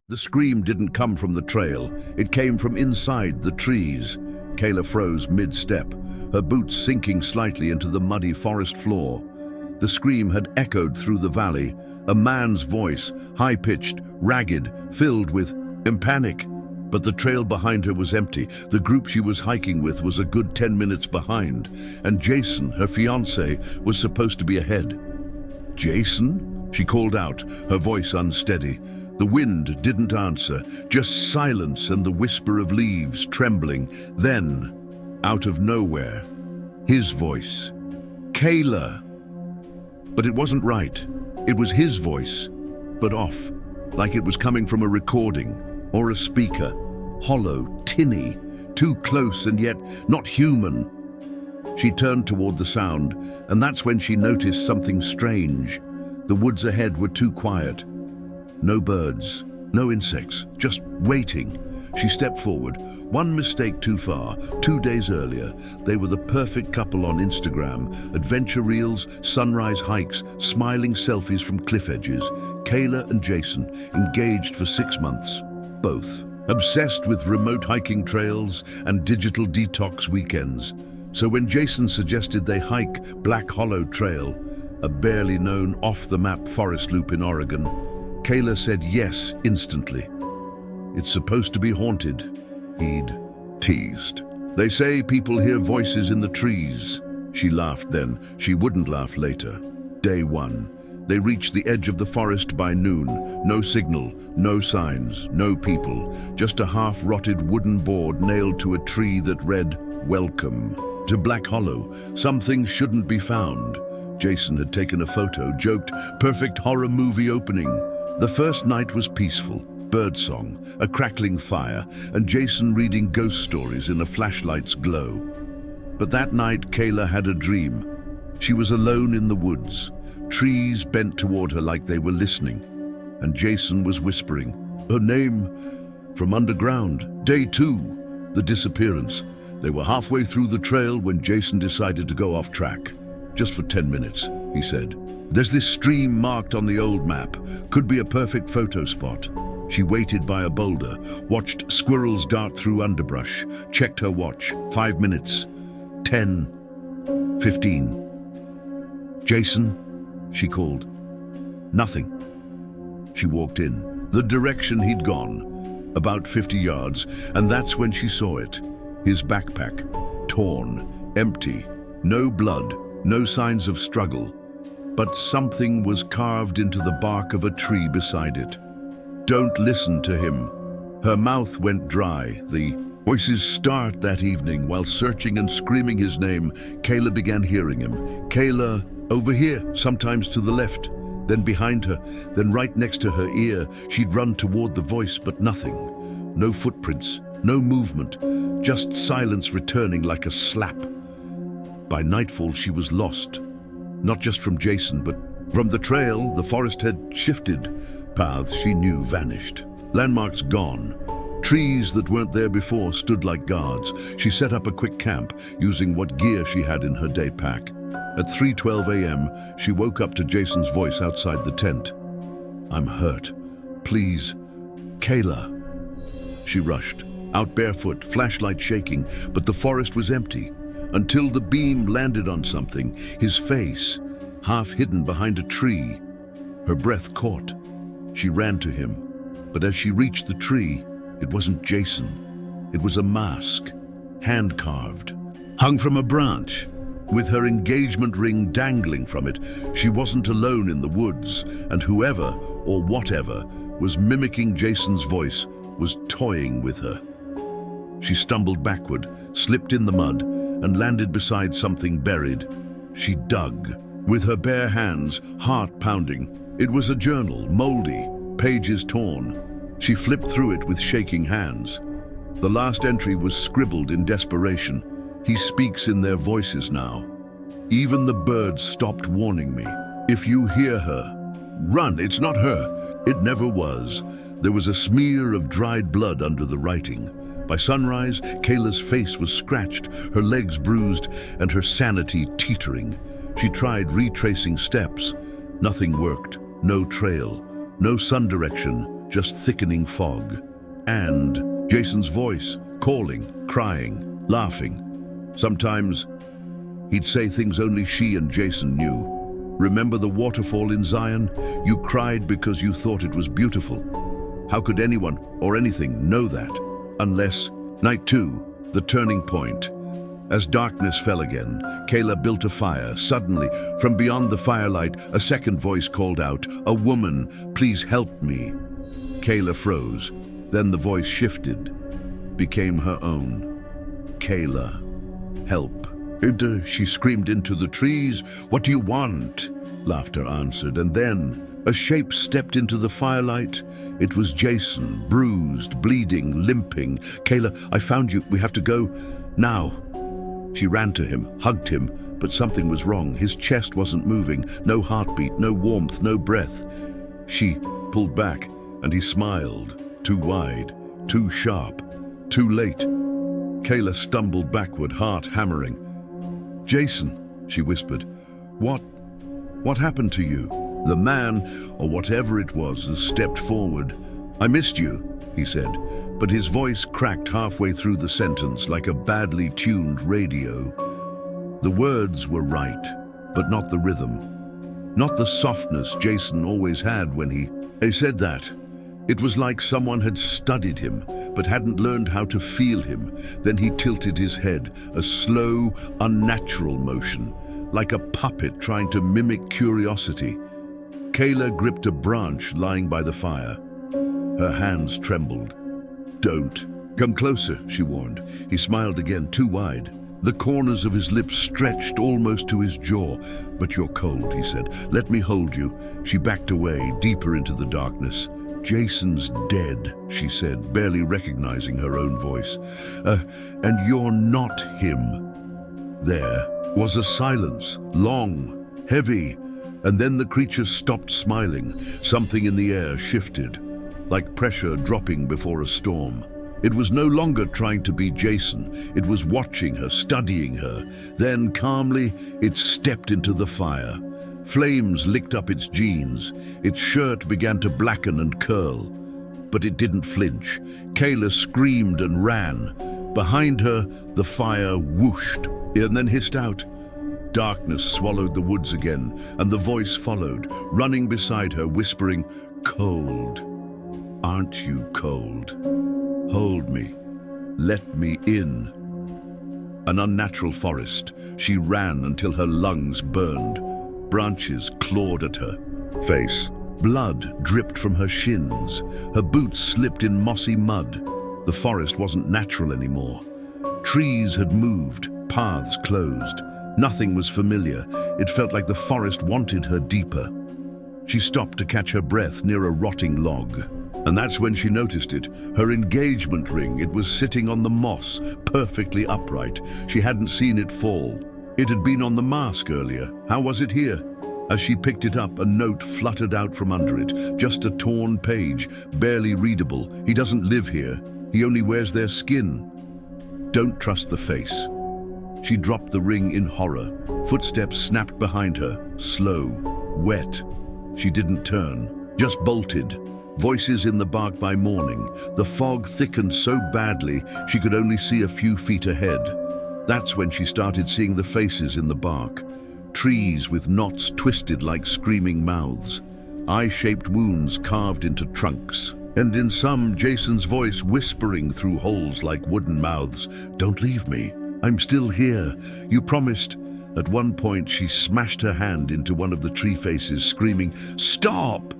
The scream didn't come from the trail. It came from inside the trees. Kayla froze mid-step, her boots sinking slightly into the muddy forest floor. The scream had echoed through the valley, a man's voice, high-pitched, ragged, filled with panic. But the trail behind her was empty. The group she was hiking with was a good 10 minutes behind, and Jason, her fiancé, was supposed to be ahead. "Jason?" she called out, her voice unsteady. The wind didn't answer, just silence and the whisper of leaves trembling. Then, out of nowhere, his voice. "Kayla!" But it wasn't right. It was his voice, but off, like it was coming from a recording or a speaker. Hollow, tinny, too close and yet not human. She turned toward the sound, and that's when she noticed something strange. The woods ahead were too quiet. No birds, no insects, just waiting. She stepped forward. One mistake too far. 2 days earlier, they were the perfect couple on Instagram. Adventure reels, sunrise hikes, smiling selfies from cliff edges. Kayla and Jason, engaged for 6 months. Both obsessed with remote hiking trails and digital detox weekends. So when Jason suggested they hike Black Hollow Trail, a barely known off-the-map forest loop in Oregon, Kayla said yes instantly. "It's supposed to be haunted," he'd teased. "They say people hear voices in the trees." She laughed then. She wouldn't laugh later. Day 1. They reached the edge of the forest by noon. No signal, no signs, no people. Just a half-rotted wooden board nailed to a tree that read, "Welcome to Black Hollow. Some things shouldn't be found." Jason had taken a photo, joked, "Perfect horror movie opening." The first night was peaceful. Birdsong, a crackling fire, and Jason reading ghost stories in a flashlight's glow. But that night, Kayla had a dream. She was alone in the woods. Trees bent toward her like they were listening. And Jason was whispering, "Her name," from underground. Day 2, the disappearance. They were halfway through the trail when Jason decided to go off track. "Just for 10 minutes, he said. "There's this stream marked on the old map. Could be a perfect photo spot." She waited by a boulder, watched squirrels dart through underbrush, checked her watch. 5 minutes. 10. 15. "Jason?" she called. Nothing. She walked in, the direction he'd gone, about 50 yards, and that's when she saw it. His backpack, torn, empty, no blood, no signs of struggle. But something was carved into the bark of a tree beside it. "Don't listen to him." Her mouth went dry. The voices start that evening. While searching and screaming his name, Kayla began hearing him. "Kayla, over here," sometimes to the left, then behind her, then right next to her ear. She'd run toward the voice, but nothing. No footprints, no movement, just silence returning like a slap. By nightfall, she was lost. Not just from Jason, but from the trail. The forest had shifted. Paths she knew vanished. Landmarks gone. Trees that weren't there before stood like guards. She set up a quick camp, using what gear she had in her day pack. At 3:12 a.m., she woke up to Jason's voice outside the tent. "I'm hurt. Please, Kayla." She rushed, out barefoot, flashlight shaking, but the forest was empty. Until the beam landed on something, his face, half hidden behind a tree. Her breath caught. She ran to him, but as she reached the tree, it wasn't Jason. It was a mask, hand-carved, hung from a branch. With her engagement ring dangling from it, she wasn't alone in the woods, and whoever, or whatever, was mimicking Jason's voice was toying with her. She stumbled backward, slipped in the mud, and landed beside something buried. She dug, with her bare hands, heart pounding. It was a journal, moldy, pages torn. She flipped through it with shaking hands. The last entry was scribbled in desperation. "He speaks in their voices now. Even the birds stopped warning me. If you hear her, run, it's not her. It never was." There was a smear of dried blood under the writing. By sunrise, Kayla's face was scratched, her legs bruised, and her sanity teetering. She tried retracing steps. Nothing worked. No trail, no sun direction, just thickening fog. And Jason's voice, calling, crying, laughing. Sometimes he'd say things only she and Jason knew. Remember the waterfall in Zion? You cried because you thought it was beautiful. How could anyone or anything know that? Unless... Night 2, the turning point. As darkness fell again, Kayla built a fire. Suddenly, from beyond the firelight, a second voice called out, "A woman, please help me." Kayla froze. Then the voice shifted, became her own. "Kayla, help." She screamed into the trees. "What do you want?" Laughter answered, and then a shape stepped into the firelight. It was Jason, bruised, bleeding, limping. "Kayla, I found you. We have to go now." She ran to him, hugged him, but something was wrong. His chest wasn't moving, no heartbeat, no warmth, no breath. She pulled back, and he smiled. Too wide, too sharp, too late. Kayla stumbled backward, heart hammering. "Jason," she whispered, What happened to you?" The man, or whatever it was, stepped forward. "I missed you," he said, but his voice cracked halfway through the sentence like a badly tuned radio. The words were right, but not the rhythm. Not the softness Jason always had when he said that. It was like someone had studied him, but hadn't learned how to feel him. Then he tilted his head, a slow, unnatural motion, like a puppet trying to mimic curiosity. Kayla gripped a branch lying by the fire. Her hands trembled. "Don't. Come closer," she warned. He smiled again, too wide. The corners of his lips stretched almost to his jaw. "But you're cold," he said. "Let me hold you." She backed away, deeper into the darkness. "Jason's dead," she said, barely recognizing her own voice. And you're not him." There was a silence, long, heavy, and then the creature stopped smiling. Something in the air shifted, like pressure dropping before a storm. It was no longer trying to be Jason. It was watching her, studying her. Then, calmly, it stepped into the fire. Flames licked up its jeans. Its shirt began to blacken and curl. But it didn't flinch. Kayla screamed and ran. Behind her, the fire whooshed, and then hissed out. Darkness swallowed the woods again, and the voice followed, running beside her, whispering, "Cold. Aren't you cold? Hold me. Let me in." An unnatural forest. She ran until her lungs burned. Branches clawed at her face. Blood dripped from her shins. Her boots slipped in mossy mud. The forest wasn't natural anymore. Trees had moved, paths closed. Nothing was familiar. It felt like the forest wanted her deeper. She stopped to catch her breath near a rotting log. And that's when she noticed it. Her engagement ring. It was sitting on the moss, perfectly upright. She hadn't seen it fall. It had been on the mask earlier. How was it here? As she picked it up, a note fluttered out from under it. Just a torn page, barely readable. "He doesn't live here. He only wears their skin. Don't trust the face." She dropped the ring in horror. Footsteps snapped behind her, slow, wet. She didn't turn, just bolted. Voices in the bark by morning. The fog thickened so badly she could only see a few feet ahead. That's when she started seeing the faces in the bark. Trees with knots twisted like screaming mouths. Eye-shaped wounds carved into trunks. And in some, Jason's voice whispering through holes like wooden mouths. "Don't leave me. I'm still here. You promised." At one point, she smashed her hand into one of the tree faces, screaming, "Stop!"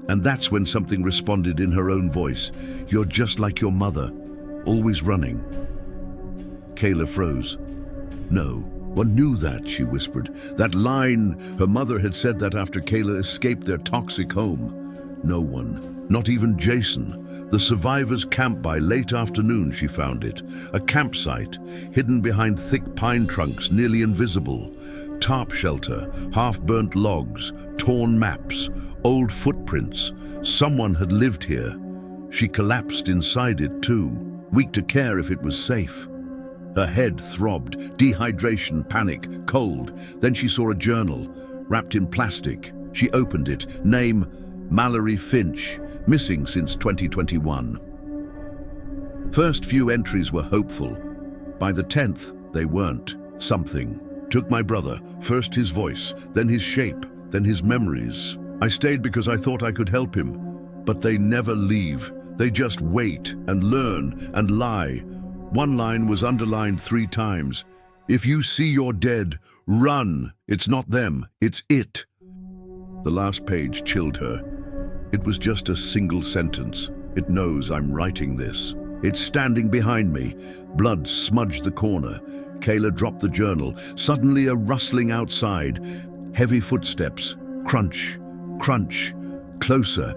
And that's when something responded in her own voice. "You're just like your mother, always running." Kayla froze. "No, one knew that," she whispered. That line, her mother had said that after Kayla escaped their toxic home. No one, not even Jason. The survivors' camp by late afternoon, she found it. A campsite, hidden behind thick pine trunks, nearly invisible. Tarp shelter, half-burnt logs, torn maps, old footprints. Someone had lived here. She collapsed inside it too, weak to care if it was safe. Her head throbbed, dehydration, panic, cold. Then she saw a journal, wrapped in plastic. She opened it. Name, Mallory Finch, missing since 2021. First few entries were hopeful. By the 10th, they weren't. Something took my brother, first his voice, then his shape, then his memories. I stayed because I thought I could help him, but they never leave. They just wait and learn and lie. One line was underlined 3 times. If you see you're dead, run. It's not them, it's it. The last page chilled her. It was just a single sentence. It knows I'm writing this. It's standing behind me. Blood smudged the corner. Kayla dropped the journal. Suddenly a rustling outside. Heavy footsteps. Crunch, crunch. Closer.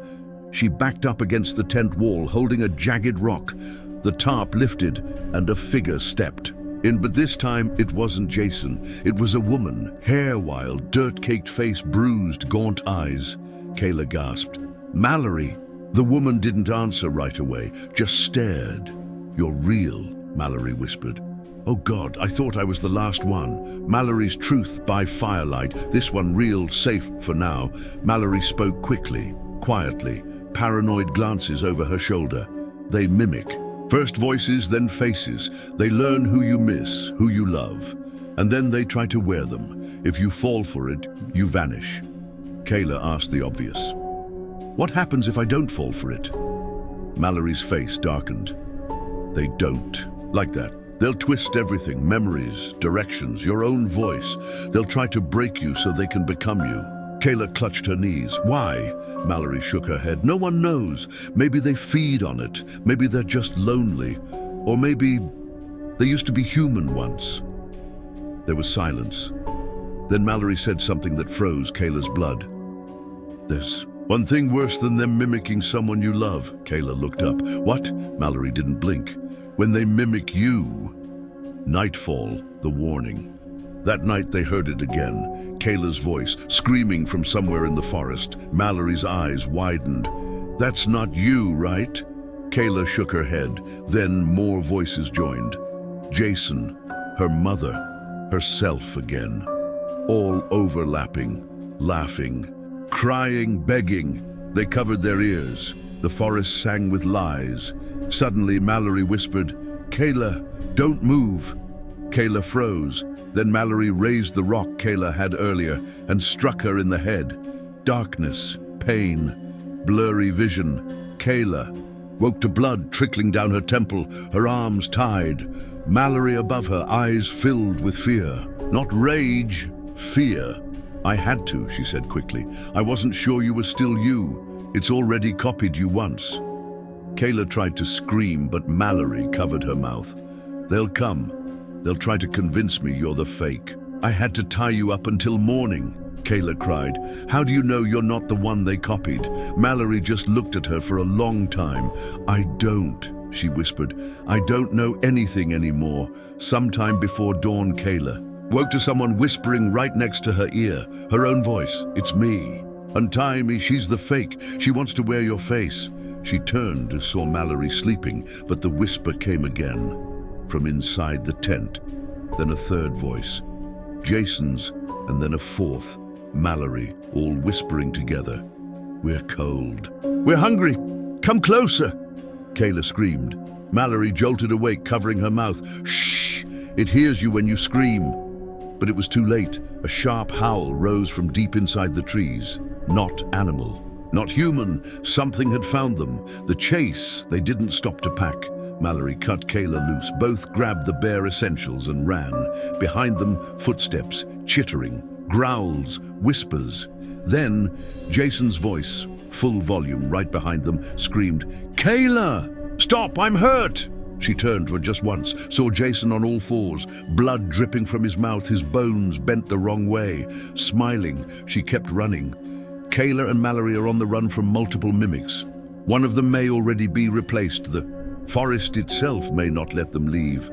She backed up against the tent wall, holding a jagged rock. The tarp lifted, and a figure stepped in, but this time it wasn't Jason. It was a woman, hair wild, dirt-caked face, bruised, gaunt eyes. Kayla gasped. Mallory! The woman didn't answer right away, just stared. You're real, Mallory whispered. Oh God, I thought I was the last one. Mallory's truth by firelight, this one real, safe for now. Mallory spoke quickly, quietly, paranoid glances over her shoulder. They mimic. First voices, then faces. They learn who you miss, who you love, and then they try to wear them. If you fall for it, you vanish. Kayla asked the obvious. What happens if I don't fall for it? Mallory's face darkened. They don't. Like that. They'll twist everything, memories, directions, your own voice. They'll try to break you so they can become you. Kayla clutched her knees. Why? Mallory shook her head. No one knows. Maybe they feed on it. Maybe they're just lonely. Or maybe they used to be human once. There was silence. Then Mallory said something that froze Kayla's blood. There's one thing worse than them mimicking someone you love. Kayla looked up. What? Mallory didn't blink. When they mimic you. Nightfall, the warning. That night they heard it again. Kayla's voice, screaming from somewhere in the forest. Mallory's eyes widened. That's not you, right? Kayla shook her head. Then more voices joined. Jason, her mother, herself again. All overlapping, laughing, crying, begging. They covered their ears. The forest sang with lies. Suddenly Mallory whispered, Kayla, don't move. Kayla froze. Then Mallory raised the rock Kayla had earlier and struck her in the head. Darkness, pain, blurry vision. Kayla woke to blood trickling down her temple, her arms tied. Mallory above her, eyes filled with fear. Not rage, fear. I had to, she said quickly. I wasn't sure you were still you. It's already copied you once. Kayla tried to scream, but Mallory covered her mouth. They'll come. They'll try to convince me you're the fake. I had to tie you up until morning, Kayla cried. How do you know you're not the one they copied? Mallory just looked at her for a long time. I don't, she whispered. I don't know anything anymore. Sometime before dawn, Kayla woke to someone whispering right next to her ear, her own voice. It's me. Untie me, she's the fake. She wants to wear your face. She turned and saw Mallory sleeping, but the whisper came again. From inside the tent, then a third voice, Jason's, and then a fourth, Mallory, all whispering together. We're cold. We're hungry. Come closer, Kayla screamed. Mallory jolted awake, covering her mouth. Shh! It hears you when you scream. But it was too late. A sharp howl rose from deep inside the trees. Not animal, not human. Something had found them. The chase they didn't stop to pack. Mallory cut Kayla loose. Both grabbed the bare essentials and ran. Behind them, footsteps, chittering, growls, whispers. Then, Jason's voice, full volume right behind them, screamed, Kayla! Stop, I'm hurt! She turned for just once, saw Jason on all fours, blood dripping from his mouth, his bones bent the wrong way. Smiling, she kept running. Kayla and Mallory are on the run from multiple mimics. One of them may already be replaced. The forest itself may not let them leave,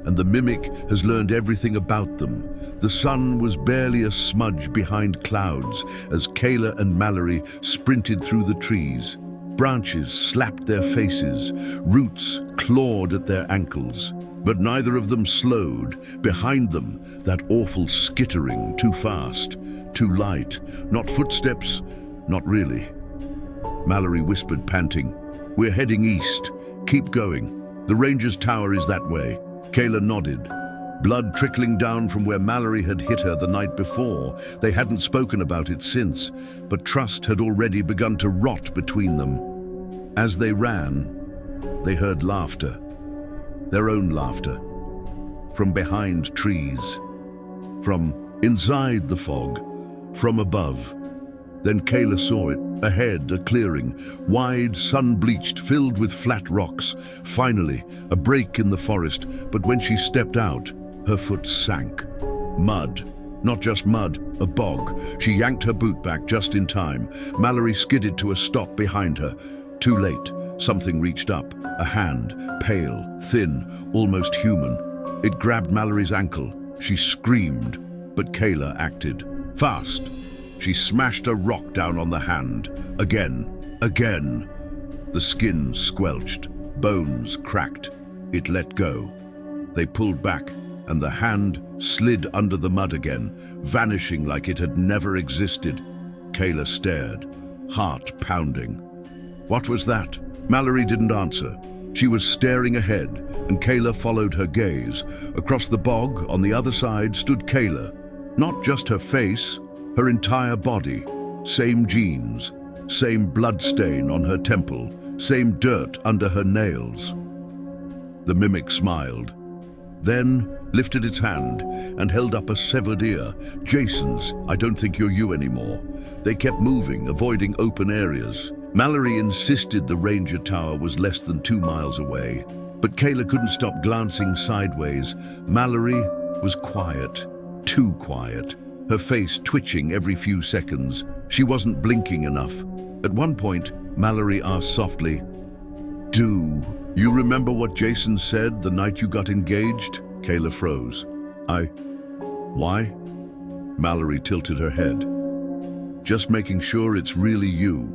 and the mimic has learned everything about them. The sun was barely a smudge behind clouds as Kayla and Mallory sprinted through the trees. Branches slapped their faces, roots clawed at their ankles, but neither of them slowed. Behind them, that awful skittering, too fast, too light, not footsteps, not really. Mallory whispered, panting. "We're heading east. Keep going. The ranger's tower is that way." Kayla nodded, blood trickling down from where Mallory had hit her the night before. They hadn't spoken about it since, but trust had already begun to rot between them. As they ran, they heard laughter. Their own laughter. From behind trees. From inside the fog. From above. Then Kayla saw it. Ahead, a clearing. Wide, sun-bleached, filled with flat rocks. Finally, a break in the forest, but when she stepped out, her foot sank. Mud. Not just mud, a bog. She yanked her boot back just in time. Mallory skidded to a stop behind her. Too late. Something reached up. A hand, pale, thin, almost human. It grabbed Mallory's ankle. She screamed, but Kayla acted. Fast. She smashed a rock down on the hand. Again. Again. The skin squelched. Bones cracked. It let go. They pulled back, and the hand slid under the mud again, vanishing like it had never existed. Kayla stared, heart pounding. What was that? Mallory didn't answer. She was staring ahead, and Kayla followed her gaze. Across the bog, on the other side, stood Kayla. Not just her face, her entire body. Same jeans, same bloodstain on her temple, same dirt under her nails. The mimic smiled, then lifted its hand and held up a severed ear. Jason's. "I don't think you're you anymore." They kept moving, avoiding open areas. Mallory insisted the ranger tower was less than 2 miles away, but Kayla couldn't stop glancing sideways. Mallory was quiet, too quiet, her face twitching every few seconds. She wasn't blinking enough. At one point, Mallory asked softly, "Do you remember what Jason said the night you got engaged?" Kayla froze. Why?" Mallory tilted her head. "Just making sure it's really you."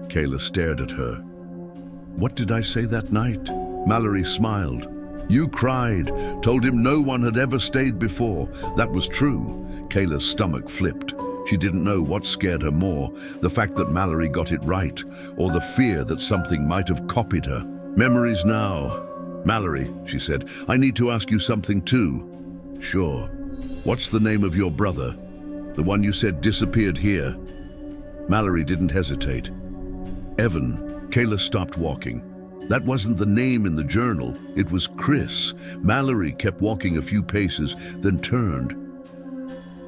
Kayla stared at her. "What did I say that night?" Mallory smiled. "You cried, told him no one had ever stayed before. That was true." Kayla's stomach flipped. She didn't know what scared her more, the fact that Mallory got it right, or the fear that something might have copied her. "Memories now." "Mallory," she said, "I need to ask you something too." "Sure. What's the name of your brother? The one you said disappeared here?" Mallory didn't hesitate. "Evan." Kayla stopped walking. That wasn't the name in the journal. It was Chris. Mallory kept walking a few paces, then turned.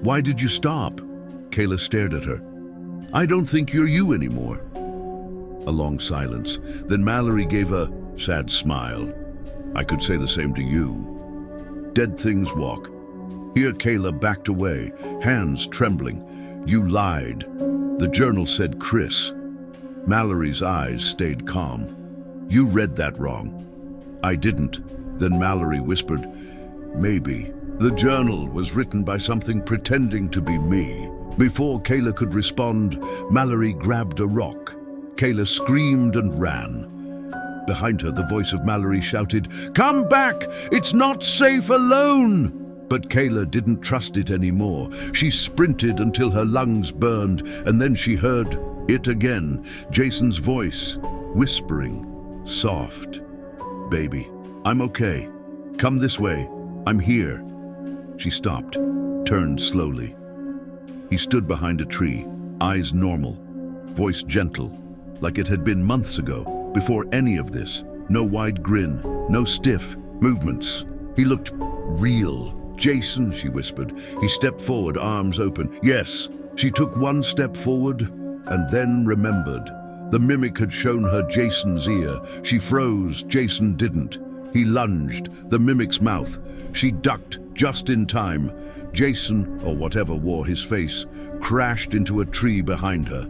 "Why did you stop?" Kayla stared at her. "I don't think you're you anymore." A long silence. Then Mallory gave a sad smile. "I could say the same to you." Dead things walk. Here Kayla backed away, hands trembling. "You lied. The journal said Chris." Mallory's eyes stayed calm. "You read that wrong." "I didn't." Then Mallory whispered, "Maybe. The journal was written by something pretending to be me." Before Kayla could respond, Mallory grabbed a rock. Kayla screamed and ran. Behind her, the voice of Mallory shouted, "Come back! It's not safe alone!" But Kayla didn't trust it anymore. She sprinted until her lungs burned, and then she heard it again, Jason's voice, whispering, soft. "Baby, I'm okay. Come this way. I'm here." She stopped, turned slowly. He stood behind a tree, eyes normal, voice gentle, like it had been months ago, before any of this. No wide grin, no stiff movements. He looked real. "Jason," she whispered. He stepped forward, arms open. "Yes." She took one step forward and then remembered. The mimic had shown her Jason's ear. She froze. Jason didn't. He lunged, the mimic's mouth. She ducked just in time. Jason, or whatever wore his face, crashed into a tree behind her.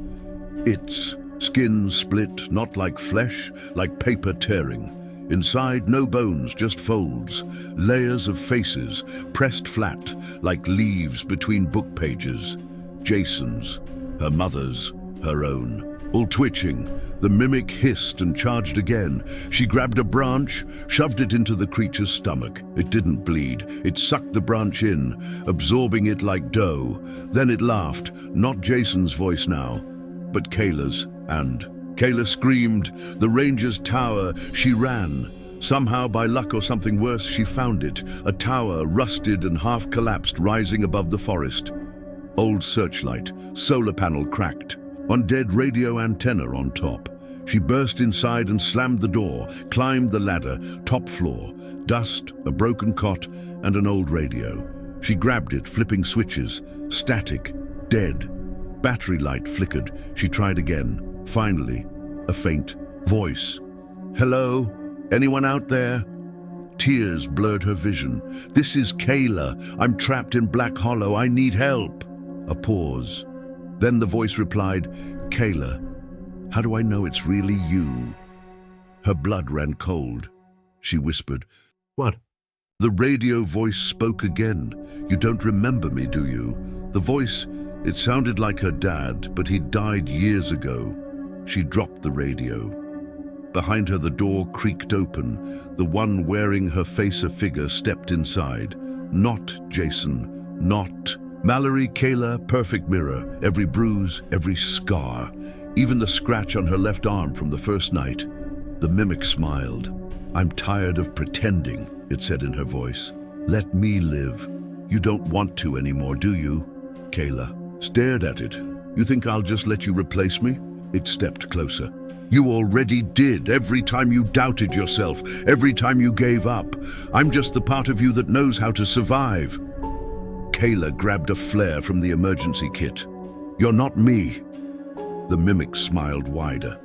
Its skin split, not like flesh, like paper tearing. Inside, no bones, just folds, layers of faces, pressed flat, like leaves between book pages. Jason's, her mother's, her own. All twitching, the mimic hissed and charged again. She grabbed a branch, shoved it into the creature's stomach. It didn't bleed. It sucked the branch in, absorbing it like dough. Then it laughed, not Jason's voice now, but Kayla's. And Kayla screamed. The ranger's tower. She ran. Somehow, by luck or something worse, she found it. A tower, rusted and half-collapsed, rising above the forest. Old searchlight, solar panel cracked. One dead radio antenna on top. She burst inside and slammed the door, climbed the ladder, top floor. Dust, a broken cot, and an old radio. She grabbed it, flipping switches. Static, dead. Battery light flickered. She tried again. Finally, a faint voice. "Hello? Anyone out there?" Tears blurred her vision. "This is Kayla. I'm trapped in Black Hollow. I need help." A pause. Then the voice replied, "Kayla, how do I know it's really you?" Her blood ran cold. She whispered, "What?" The radio voice spoke again. "You don't remember me, do you?" The voice, it sounded like her dad, but he died years ago. She dropped the radio. Behind her, the door creaked open. The one wearing her face a figure stepped inside. Not Jason. Not Mallory. Kayla, perfect mirror. Every bruise, every scar. Even the scratch on her left arm from the first night. The mimic smiled. "I'm tired of pretending," it said in her voice. "Let me live. You don't want to anymore, do you?" Kayla stared at it. "You think I'll just let you replace me?" It stepped closer. "You already did, every time you doubted yourself, every time you gave up. I'm just the part of you that knows how to survive." Kayla grabbed a flare from the emergency kit. "You're not me." The mimic smiled wider.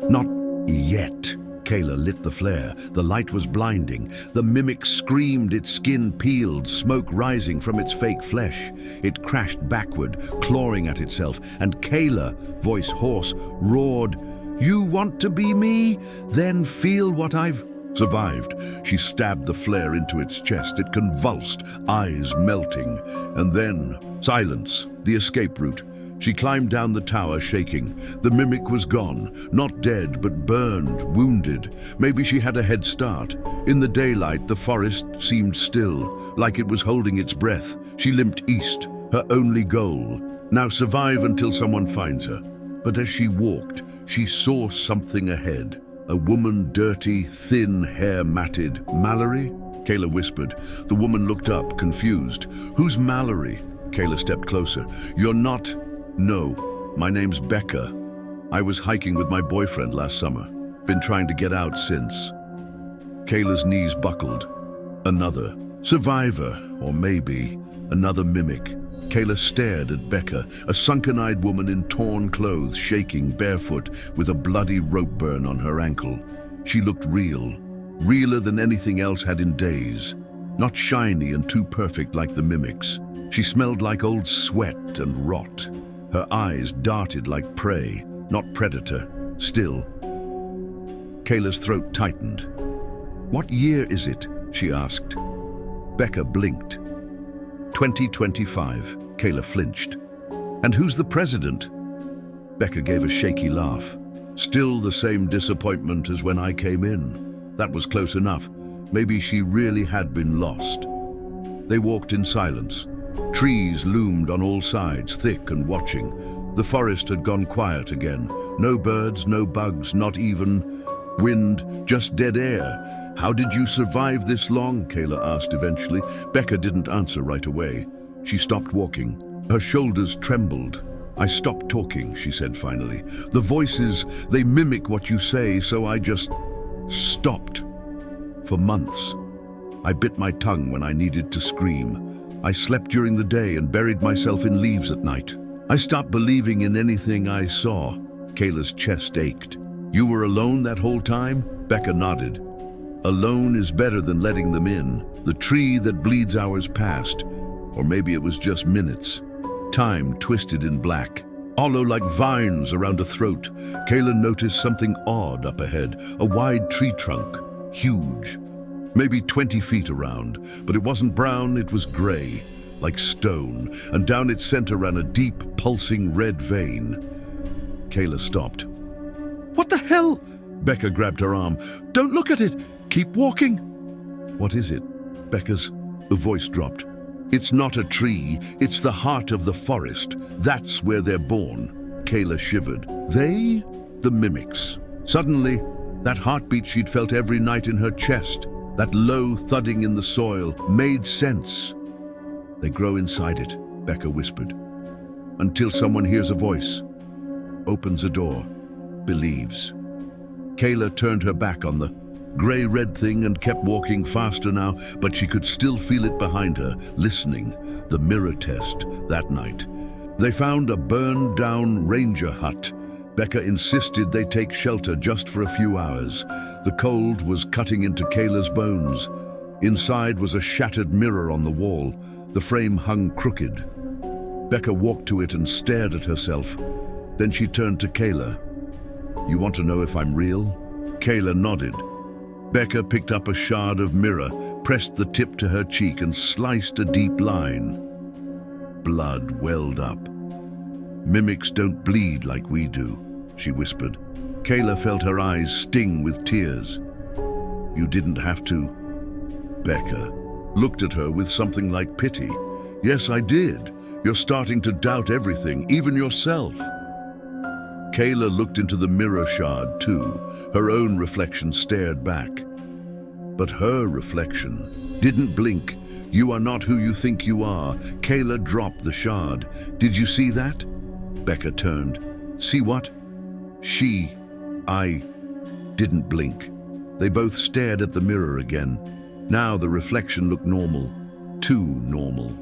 "Not yet." Kayla lit the flare. The light was blinding. The mimic screamed, its skin peeled, smoke rising from its fake flesh. It crashed backward, clawing at itself, and Kayla, voice hoarse, roared, "You want to be me? Then feel what I've survived." She stabbed the flare into its chest. It convulsed, eyes melting. And then, silence, the escape route. She climbed down the tower, shaking. The mimic was gone, not dead, but burned, wounded. Maybe she had a head start. In the daylight, the forest seemed still, like it was holding its breath. She limped east, her only goal. Now survive until someone finds her. But as she walked, she saw something ahead. A woman, dirty, thin, hair matted. "Mallory?" Kayla whispered. The woman looked up, confused. "Who's Mallory?" Kayla stepped closer. "You're not..." "No, my name's Becca. I was hiking with my boyfriend last summer. Been trying to get out since." Kayla's knees buckled. Another survivor, or maybe another mimic. Kayla stared at Becca, a sunken-eyed woman in torn clothes, shaking, barefoot, with a bloody rope burn on her ankle. She looked real, realer than anything else had in days. Not shiny and too perfect like the mimics. She smelled like old sweat and rot. Her eyes darted like prey, not predator. Still, Kayla's throat tightened. "What year is it?" she asked. Becca blinked. 2025. Kayla flinched. "And who's the president?" Becca gave a shaky laugh. "Still the same disappointment as when I came in." That was close enough. Maybe she really had been lost. They walked in silence. Trees loomed on all sides, thick and watching. The forest had gone quiet again. No birds, no bugs, not even wind, just dead air. "How did you survive this long?" Kayla asked eventually. Becca didn't answer right away. She stopped walking. Her shoulders trembled. "I stopped talking," she said finally. "The voices, they mimic what you say, so I just stopped. For months. I bit my tongue when I needed to scream. I slept during the day and buried myself in leaves at night. I stopped believing in anything I saw." Kayla's chest ached. "You were alone that whole time?" Becca nodded. "Alone is better than letting them in. The tree that bleeds hours past. Or maybe it was just minutes. Time twisted in black. Hollow like vines around a throat." Kayla noticed something odd up ahead. A wide tree trunk. Huge. Maybe 20 feet around. But it wasn't brown, it was gray. Like stone. And down its center ran a deep, pulsing red vein. Kayla stopped. "What the hell?" Becca grabbed her arm. "Don't look at it! Keep walking!" "What is it?" Becca's voice dropped. "It's not a tree. It's the heart of the forest. That's where they're born. Kayla shivered. They? The mimics. Suddenly, that heartbeat she'd felt every night in her chest, that low thudding in the soil, made sense. They grow inside it, Becca whispered, until someone hears a voice, opens a door, believes. Kayla turned her back on the grey-red thing and kept walking faster now, but she could still feel it behind her, listening. The mirror test that night. They found a burned-down ranger hut. Becca insisted they take shelter just for a few hours. The cold was cutting into Kayla's bones. Inside was a shattered mirror on the wall. The frame hung crooked. Becca walked to it and stared at herself. Then she turned to Kayla. "You want to know if I'm real?" Kayla nodded. Becca picked up a shard of mirror, pressed the tip to her cheek and sliced a deep line. Blood welled up. "Mimics don't bleed like we do," she whispered. Kayla felt her eyes sting with tears. "You didn't have to." Becca looked at her with something like pity. "Yes, I did. You're starting to doubt everything, even yourself." Kayla looked into the mirror shard too. Her own reflection stared back. But her reflection didn't blink. "You are not who you think you are." Kayla dropped the shard. "Did you see that?" Becca turned. "See what?" I didn't blink. They both stared at the mirror again. Now the reflection looked normal. Too normal.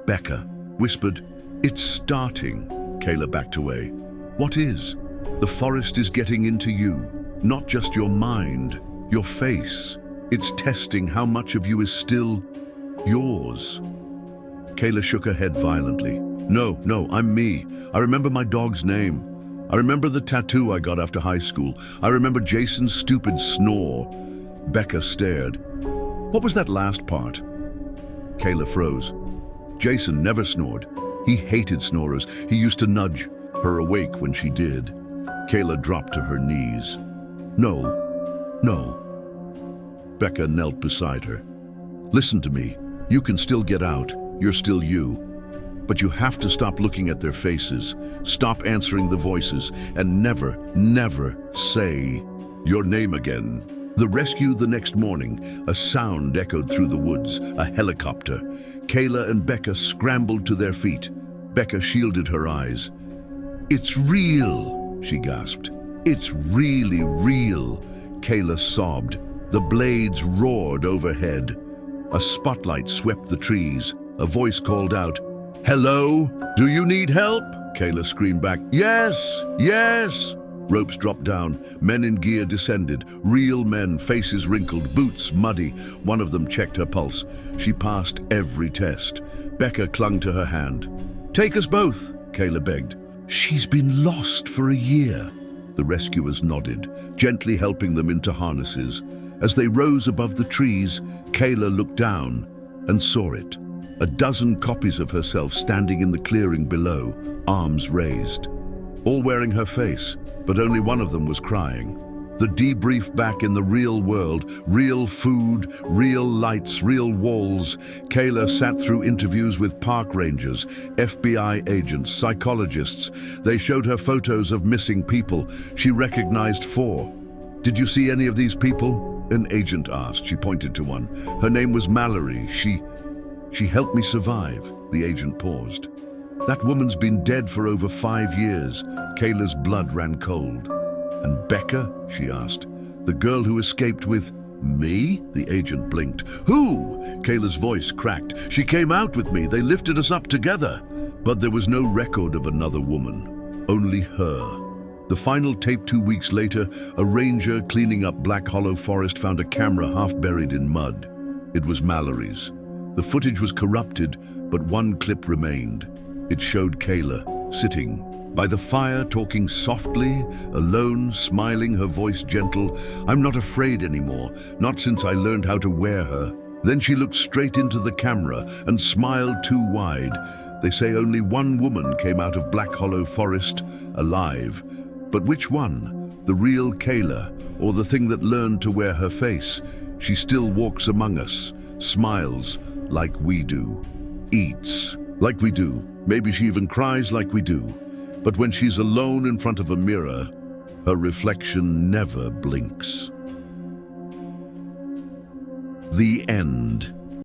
Becca whispered, "It's starting." Kayla backed away. "What is?" "The forest is getting into you. Not just your mind, your face. It's testing how much of you is still yours." Kayla shook her head violently. No, I'm me. I remember my dog's name. I remember the tattoo I got after high school. I remember Jason's stupid snore." Becca stared. "What was that last part?" Kayla froze. "Jason never snored. He hated snorers. He used to nudge her awake when she did." Kayla dropped to her knees. No. Becca knelt beside her. "Listen to me. You can still get out. You're still you. But you have to stop looking at their faces, stop answering the voices, and never say your name again." The rescue the next morning, a sound echoed through the woods, a helicopter. Kayla and Becca scrambled to their feet. Becca shielded her eyes. "It's real," she gasped. "It's really real." Kayla sobbed. The blades roared overhead. A spotlight swept the trees. A voice called out, "Hello? Do you need help?" Kayla screamed back, Yes! Ropes dropped down. Men in gear descended. Real men, faces wrinkled, boots muddy. One of them checked her pulse. She passed every test. Becca clung to her hand. "Take us both," Kayla begged. "She's been lost for a year." The rescuers nodded, gently helping them into harnesses. As they rose above the trees, Kayla looked down and saw it. A dozen copies of herself standing in the clearing below, arms raised. All wearing her face, but only one of them was crying. The debrief back in the real world, real food, real lights, real walls. Kayla sat through interviews with park rangers, FBI agents, psychologists. They showed her photos of missing people. She recognized 4. "Did you see any of these people?" an agent asked. She pointed to one. "Her name was Mallory. She helped me survive." The agent paused. "That woman's been dead for over 5 years." Kayla's blood ran cold. "And Becca?" she asked. "The girl who escaped with me?" The agent blinked. "Who?" Kayla's voice cracked. "She came out with me. They lifted us up together." But there was no record of another woman. Only her. The final tape 2 weeks later, a ranger cleaning up Black Hollow Forest found a camera half buried in mud. It was Mallory's. The footage was corrupted, but one clip remained. It showed Kayla, sitting by the fire, talking softly, alone, smiling, her voice gentle. "I'm not afraid anymore, not since I learned how to wear her." Then she looked straight into the camera and smiled too wide. They say only one woman came out of Black Hollow Forest alive. But which one? The real Kayla, or the thing that learned to wear her face? She still walks among us, smiles like we do, eats like we do. Maybe she even cries like we do. But when she's alone in front of a mirror, her reflection never blinks. The end.